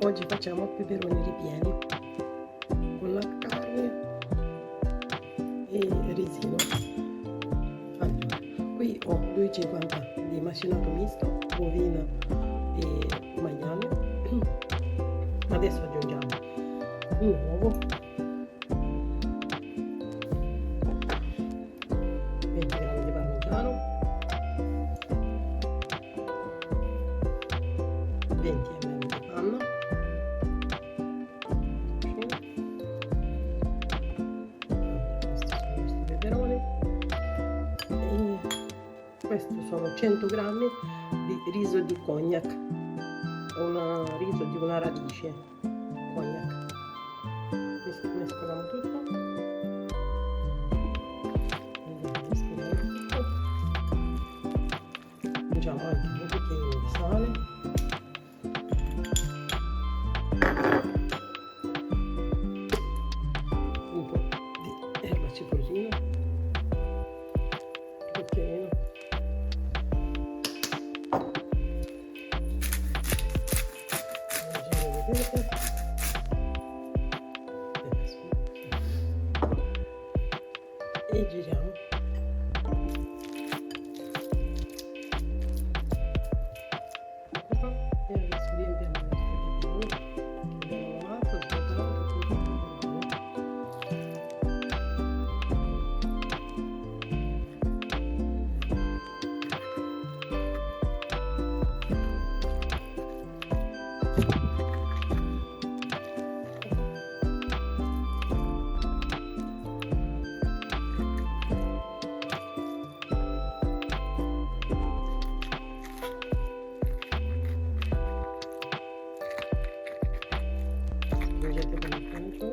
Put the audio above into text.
Oggi facciamo peperoni ripieni con la carne e risino. Allora, qui ho 250 di macinato misto, bovino e maiale. Adesso aggiungiamo un uovo, 20 grammi di parmigiano, 20 ml di panna, questi sono i nostri peperoni, e questi sono 100 grammi di riso di cognac, un riso di una radice cognac. Mescoliamo tutto, aggiungiamo anche un cucchiaino di sale, un po' di erba cipollina, cucchiaino, leggero di pepe e giriamo. E adesso riempiamo il nostro peperone che abbiamo lavato, svuotato, spingete bene tanto.